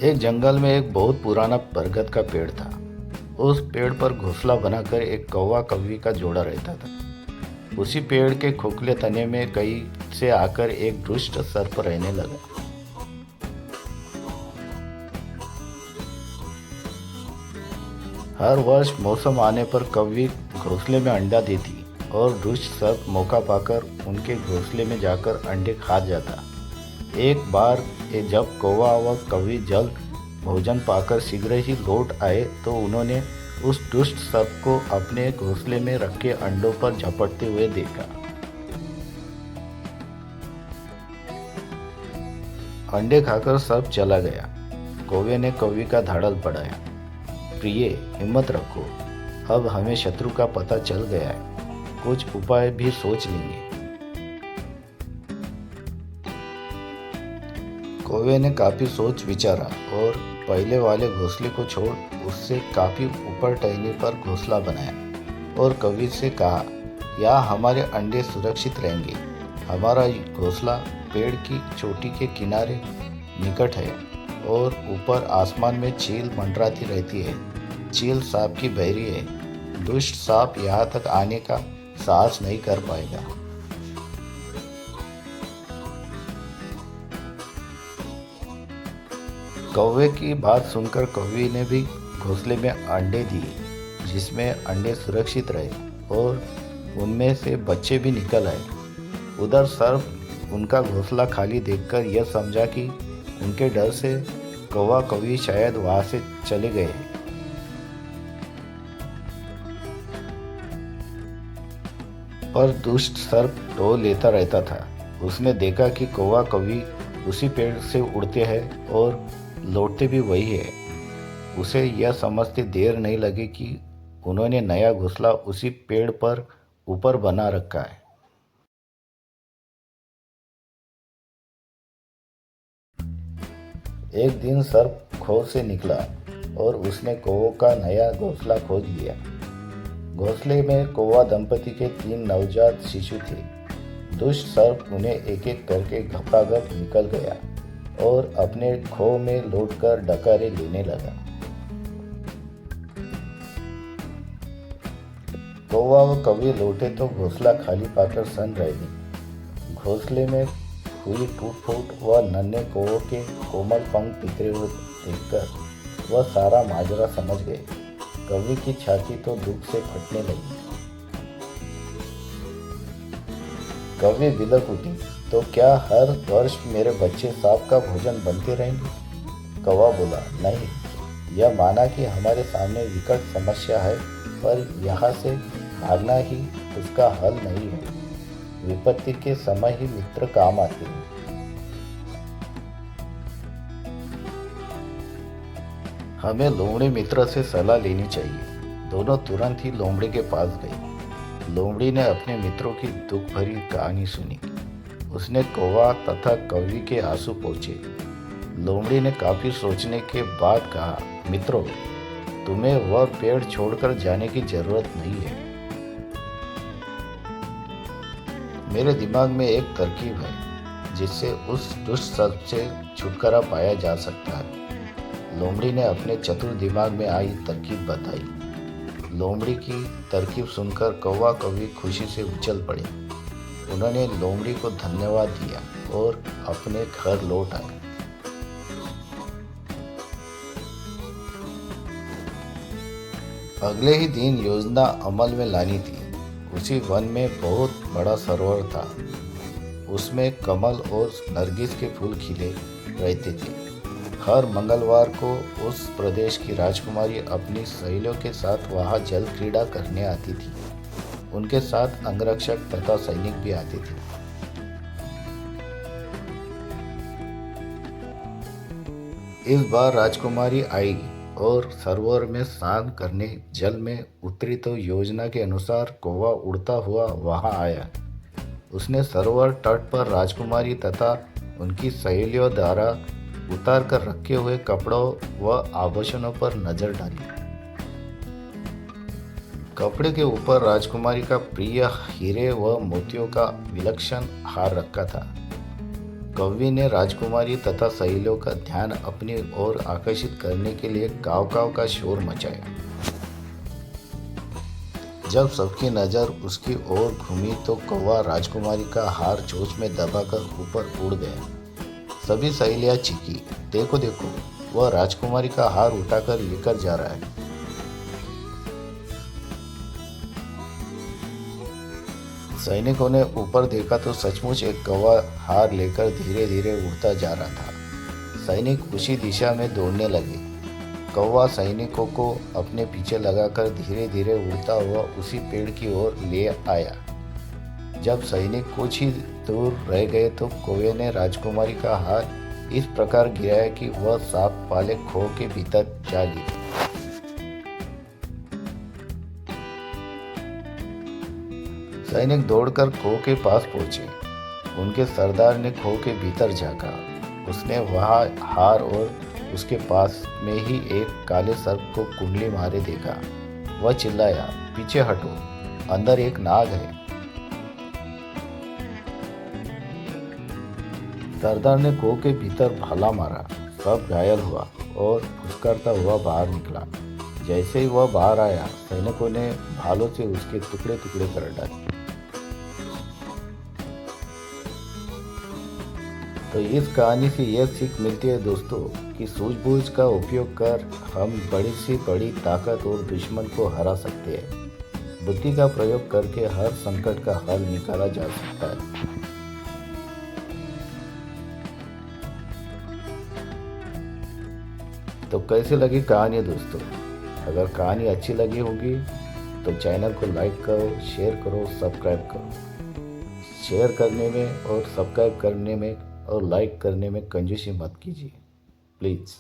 एक जंगल में एक बहुत पुराना बरगद का पेड़ था। उस पेड़ पर घोंसला बनाकर एक कौवा कौवी का जोड़ा रहता था। उसी पेड़ के खोखले तने में कई से आकर एक दुष्ट सर्प रहने लगा। हर वर्ष मौसम आने पर कौवी घोंसले में अंडा देती और दुष्ट सर्प मौका पाकर उनके घोंसले में जाकर अंडे खा जाता। एक बार जब कौवा व कौवी जल्द भोजन पाकर शीघ्र ही लौट आए तो उन्होंने उस दुष्ट सर्प को अपने घोंसले में रखे अंडों पर झपटते हुए देखा। अंडे खाकर सर्प चला गया। कौवे ने कौवी का धाड़ल बढ़ाया। प्रिय, हिम्मत रखो, अब हमें शत्रु का पता चल गया है, कुछ उपाय भी सोच लेंगे। कौवे ने काफी सोच विचारा और पहले वाले घोंसले को छोड़ उससे काफी ऊपर टहनी पर घोंसला बनाया और कौवी से कहा, यहाँ हमारे अंडे सुरक्षित रहेंगे। हमारा घोंसला पेड़ की चोटी के किनारे निकट है और ऊपर आसमान में चील मंडराती रहती है। चील सांप की बहरी है। दुष्ट सांप यहाँ तक आने का साहस नहीं कर पाएगा। कौवे की बात सुनकर कौवी ने भी घोंसले में अंडे दिए, जिसमें अंडे सुरक्षित रहे और उनमें से बच्चे भी निकल आए। उधर सर्प उनका घोंसला खाली देखकर यह समझा कि उनके डर से कौवा कौवी शायद वहां से चले गए। पर दुष्ट सर्प ढो लेता रहता था। उसने देखा कि कौवा कौवी उसी पेड़ से उड़ते हैं और लौटते भी वही है। उसे यह समझते देर नहीं लगी कि उन्होंने नया घोंसला उसी पेड़ पर ऊपर बना रखा है। एक दिन सर्प खोह से निकला और उसने कौवों का नया घोंसला खोज लिया। घोंसले में कौवा दंपति के 3 नवजात शिशु थे। दुष्ट सर्प उन्हें एक एक करके घपाघप निकल गया और अपने खोह में लौटकर डकारे लेने लगा। कौवा व कौवी लौटे तो घोंसला खाली पाकर सन रह गई। घोंसले में हुई टूट फूट व नन्हे कौवों के कोमल पंख बिखरे हुए देखकर वह सारा माजरा समझ गए। कौवी की छाती तो दुख से फटने लगी। कौवी बिलक उठी, तो क्या हर वर्ष मेरे बच्चे सांप का भोजन बनते रहेंगे? कौवा बोला, नहीं, यह माना कि हमारे सामने विकट समस्या है, पर यहाँ से भागना ही उसका हल नहीं है। विपत्ति के समय ही मित्र काम आते हैं। हमें लोमड़ी मित्र से सलाह लेनी चाहिए। दोनों तुरंत ही लोमड़ी के पास गए। लोमड़ी ने अपने मित्रों की दुख भरी कहानी सुनी। उसने कौवा तथा कौवी के आंसू पोंछे। लोमड़ी ने काफी सोचने के बाद कहा, मित्रों, तुम्हें वह पेड़ छोड़कर जाने की जरूरत नहीं है। मेरे दिमाग में एक तरकीब है जिससे उस दुष्ट सर्प से छुटकारा पाया जा सकता है। लोमड़ी ने अपने चतुर दिमाग में आई तरकीब बताई। लोमड़ी की तरकीब सुनकर कौवा कौवी खुशी से उछल पड़े। उन्होंने लोमड़ी को धन्यवाद दिया और अपने घर लौट आए। अगले ही दिन योजना अमल में लानी थी। उसी वन में बहुत बड़ा सरोवर था। उसमें कमल और नरगिस के फूल खिले रहते थे। हर मंगलवार को उस प्रदेश की राजकुमारी अपनी सहेलियों के साथ वहां जल क्रीड़ा करने आती थी। उनके साथ अंगरक्षक तथा सैनिक भी आते थे। इस बार राजकुमारी आई और सरोवर में स्नान करने जल में उतरी तो योजना के अनुसार कौवा उड़ता हुआ वहां आया। उसने सरोवर तट पर राजकुमारी तथा उनकी सहेलियों द्वारा उतार कर रखे हुए कपड़ों व आभूषणों पर नजर डाली। कपड़े के ऊपर राजकुमारी का प्रिय हीरे व मोतियों का विलक्षण हार रखा था। कौवी ने राजकुमारी तथा सहेलियों का ध्यान अपनी ओर आकर्षित करने के लिए काव काव का शोर मचाया। जब सबकी नज़र उसकी ओर घूमी तो कौवा राजकुमारी का हार चोंच में दबाकर ऊपर उड़ गया। सभी सहेलियां चीखी, देखो देखो, वह राजकुमारी का हार उठाकर लेकर जा रहा है। सैनिकों ने ऊपर देखा तो सचमुच एक कौवा हार लेकर धीरे धीरे उड़ता जा रहा था। सैनिक उसी दिशा में दौड़ने लगे। कौवा सैनिकों को अपने पीछे लगाकर धीरे धीरे उड़ता हुआ उसी पेड़ की ओर ले आया। जब सैनिक कुछ ही दूर रह गए तो कौवे ने राजकुमारी का हार इस प्रकार गिराया कि वह सांप वाले खो के भीतर जा गिरी। सैनिक दौड़कर खो के पास पहुंचे। उनके सरदार ने खो के भीतर झांका। उसने वहां हार और उसके पास में ही एक काले सर्प को कुंडली मारे देखा। वह चिल्लाया, पीछे हटो, अंदर एक नाग है। सरदार ने खो के भीतर भाला मारा। सर्प घायल हुआ और फुसकारता हुआ बाहर निकला। जैसे ही वह बाहर आया, सैनिकों ने भालों से उसके टुकड़े टुकड़े कर डाले। तो इस कहानी से यह सीख मिलती है दोस्तों कि सूझबूझ का उपयोग कर हम बड़ी से बड़ी ताकत और दुश्मन को हरा सकते हैं। बुद्धि का प्रयोग करके हर संकट का हल निकाला जा सकता है। तो कैसी लगी कहानी दोस्तों? अगर कहानी अच्छी लगी होगी तो चैनल को लाइक करो, शेयर करो, सब्सक्राइब करो। शेयर करने में और सब्सक्राइब करने में और लाइक करने में कंजूसी मत कीजिए प्लीज़।